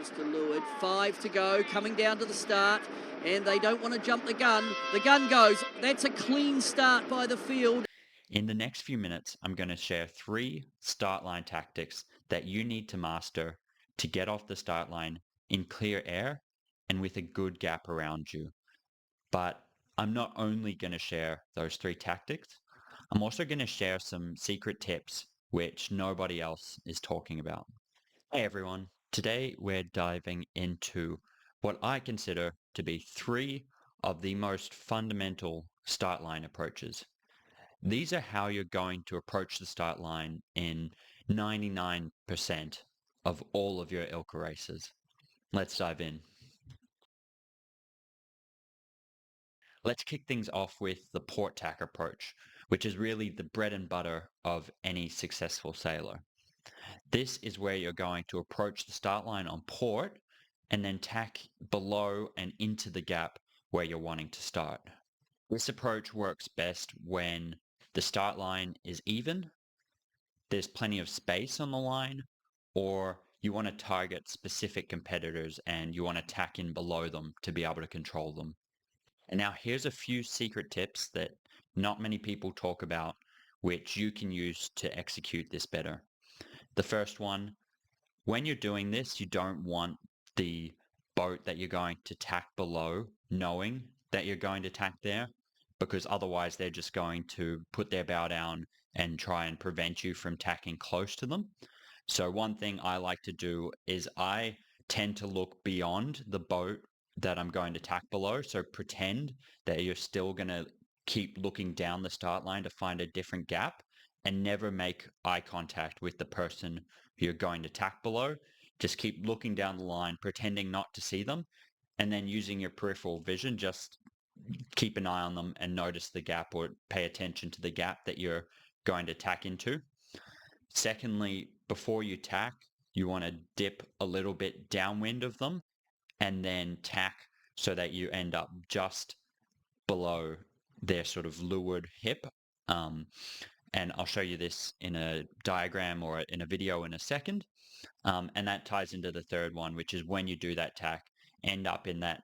Mr. Leeward. 5 to go, coming down to the start, and they don't want to jump the gun. The gun goes. That's a clean start by the field. In the next few minutes, I'm going to share 3 start line tactics that you need to master to get off the start line in clear air and with a good gap around you. But I'm not only going to share those 3 tactics, I'm also going to share some secret tips which nobody else is talking about. Hey everyone, today we're diving into what I consider to be 3 of the most fundamental start line approaches. These are how you're going to approach the start line in 99% of all of your ILCA races. Let's dive in. Let's kick things off with the port tack approach, which is really the bread and butter of any successful sailor. This is where you're going to approach the start line on port and then tack below and into the gap where you're wanting to start. This approach works best when the start line is even, there's plenty of space on the line, or you want to target specific competitors and you want to tack in below them to be able to control them. And now here's a few secret tips that not many people talk about, which you can use to execute this better. The first one, when you're doing this, you don't want the boat that you're going to tack below knowing that you're going to tack there, because otherwise they're just going to put their bow down and try and prevent you from tacking close to them. So one thing I like to do is I tend to look beyond the boat that I'm going to tack below. So pretend that you're still going to keep looking down the start line to find a different gap, and never make eye contact with the person who you're going to tack below. Just keep looking down the line, pretending not to see them, and then using your peripheral vision, just keep an eye on them and notice the gap, or pay attention to the gap that you're going to tack into. Secondly, before you tack, you want to dip a little bit downwind of them and then tack so that you end up just below their sort of leeward hip. And I'll show you this in a diagram or in a video in a second. And that ties into the third one, which is when you do that tack, end up in that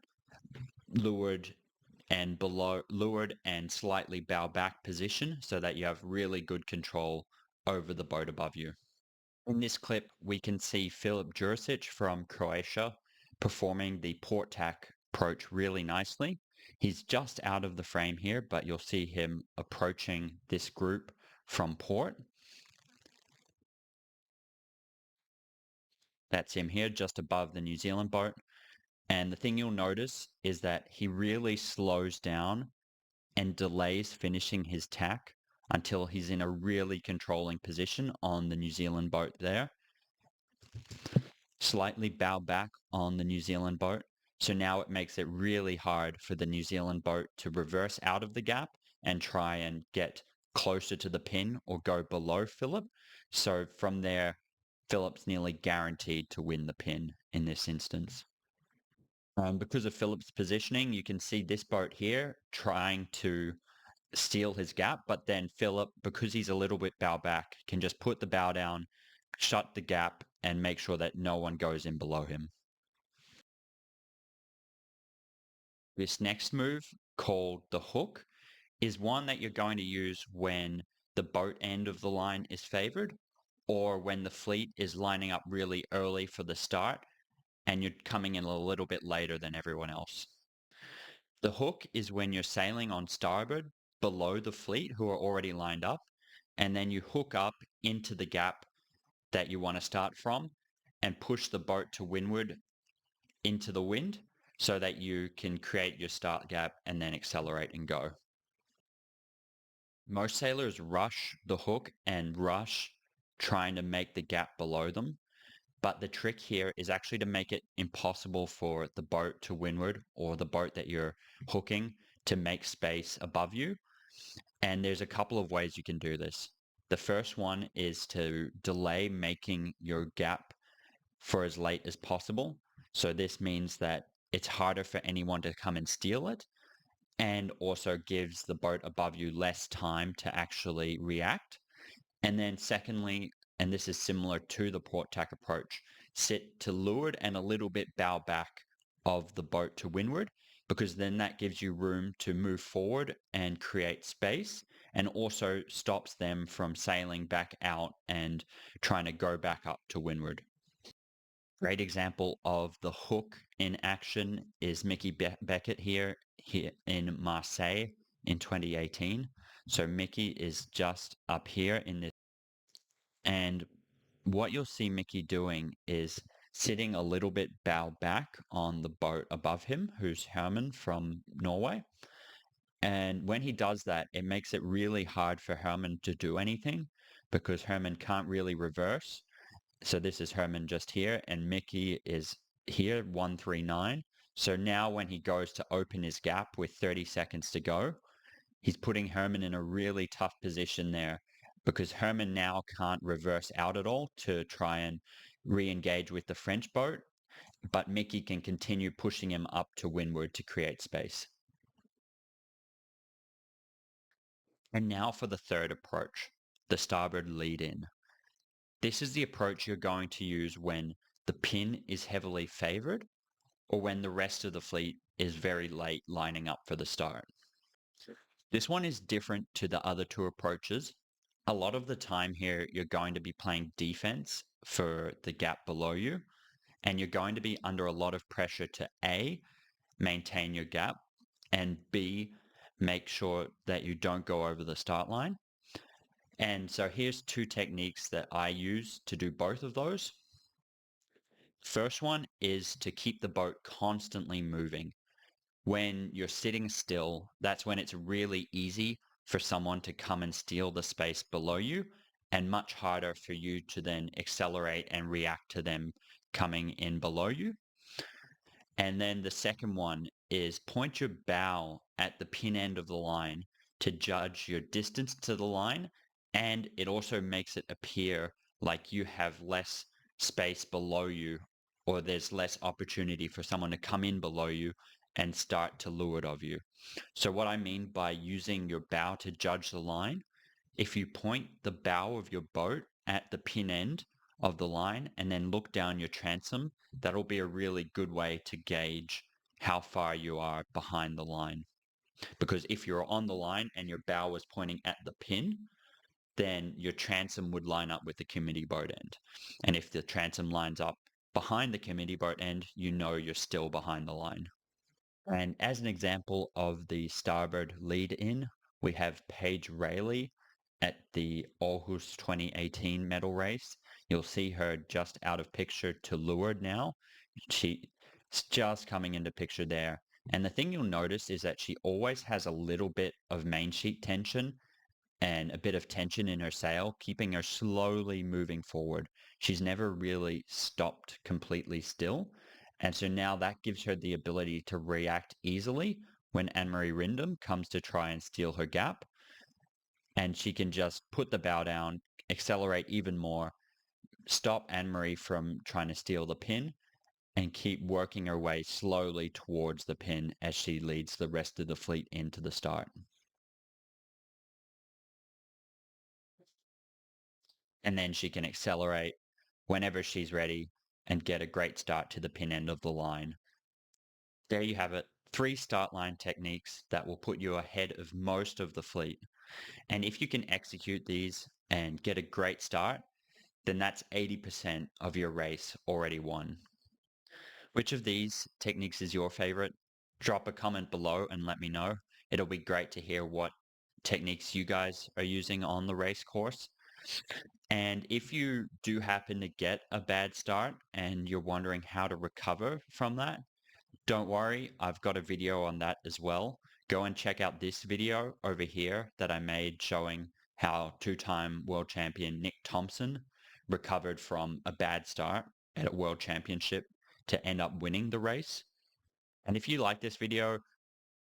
leeward and below, leeward and slightly bow back position, so that you have really good control over the boat above you. In this clip, we can see Filip Jurisic from Croatia performing the port tack approach really nicely. He's just out of the frame here, but you'll see him approaching this group from port. That's him here, just above the New Zealand boat. And the thing you'll notice is that he really slows down and delays finishing his tack until he's in a really controlling position on the New Zealand boat there. Slightly bow back on the New Zealand boat. So now it makes it really hard for the New Zealand boat to reverse out of the gap and try and get closer to the pin or go below Filip. So from there, Filip's nearly guaranteed to win the pin in this instance. Because of Filip's positioning, you can see this boat here trying to steal his gap, but then Filip, because he's a little bit bow back, can just put the bow down, shut the gap, and make sure that no one goes in below him. This next move, called the hook, is one that you're going to use when the boat end of the line is favored, or when the fleet is lining up really early for the start and you're coming in a little bit later than everyone else. The hook is when you're sailing on starboard below the fleet who are already lined up, and then you hook up into the gap that you want to start from and push the boat to windward into the wind so that you can create your start gap and then accelerate and go. Most sailors rush the hook and rush trying to make the gap below them. But the trick here is actually to make it impossible for the boat to windward, or the boat that you're hooking, to make space above you. And there's a couple of ways you can do this. The first one is to delay making your gap for as late as possible. So this means that it's harder for anyone to come and steal it, and also gives the boat above you less time to actually react. And then secondly, and this is similar to the port tack approach, sit to leeward and a little bit bow back of the boat to windward, because then that gives you room to move forward and create space, and also stops them from sailing back out and trying to go back up to windward. Great example of the hook in action is Mickey Beckett here in Marseille in 2018. So Mickey is just up here in this, and what you'll see Mickey doing is sitting a little bit bow back on the boat above him, who's Herman from Norway. And when he does that, it makes it really hard for Herman to do anything because Herman can't really reverse. So this is Herman just here, and Mickey is here, 139. So now when he goes to open his gap with 30 seconds to go, he's putting Herman in a really tough position there because Herman now can't reverse out at all to try and re-engage with the French boat, but Mickey can continue pushing him up to windward to create space. And now for the third approach, the starboard lead-in. This is the approach you're going to use when the pin is heavily favored or when the rest of the fleet is very late lining up for the start. This one is different to the other two approaches. A lot of the time here, you're going to be playing defense for the gap below you, and you're going to be under a lot of pressure to A, maintain your gap, and B, make sure that you don't go over the start line. And so here's two techniques that I use to do both of those. First one is to keep the boat constantly moving. When you're sitting still, that's when it's really easy for someone to come and steal the space below you, and much harder for you to then accelerate and react to them coming in below you. And then the second one is point your bow at the pin end of the line to judge your distance to the line, and it also makes it appear like you have less space below you, or there's less opportunity for someone to come in below you and start to leeward of you. So what I mean by using your bow to judge the line, if you point the bow of your boat at the pin end of the line and then look down your transom, that'll be a really good way to gauge how far you are behind the line. Because if you're on the line and your bow was pointing at the pin, then your transom would line up with the committee boat end. And if the transom lines up behind the committee boat end, you know you're still behind the line. And as an example of the starboard lead-in, we have Paige Rayleigh at the Aarhus 2018 medal race. You'll see her just out of picture to leeward now. She's just coming into picture there. And the thing you'll notice is that she always has a little bit of main sheet tension and a bit of tension in her sail, keeping her slowly moving forward. She's never really stopped completely still. And so now that gives her the ability to react easily when Anne-Marie Rindam comes to try and steal her gap. And she can just put the bow down, accelerate even more, stop Anne-Marie from trying to steal the pin, and keep working her way slowly towards the pin as she leads the rest of the fleet into the start. And then she can accelerate whenever she's ready and get a great start to the pin end of the line. There you have it, 3 start line techniques that will put you ahead of most of the fleet. And if you can execute these and get a great start, then that's 80% of your race already won. Which of these techniques is your favorite? Drop a comment below and let me know. It'll be great to hear what techniques you guys are using on the race course. And if you do happen to get a bad start and you're wondering how to recover from that, don't worry, I've got a video on that as well. Go and check out this video over here that I made showing how 2-time world champion Nick Thompson recovered from a bad start at a world championship to end up winning the race. And if you like this video,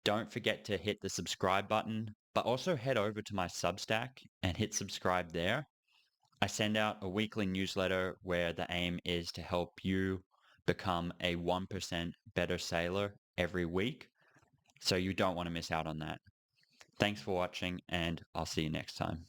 don't forget to hit the subscribe button, but also head over to my Substack and hit subscribe there. I send out a weekly newsletter where the aim is to help you become a 1% better sailor every week. So you don't want to miss out on that. Thanks for watching, and I'll see you next time.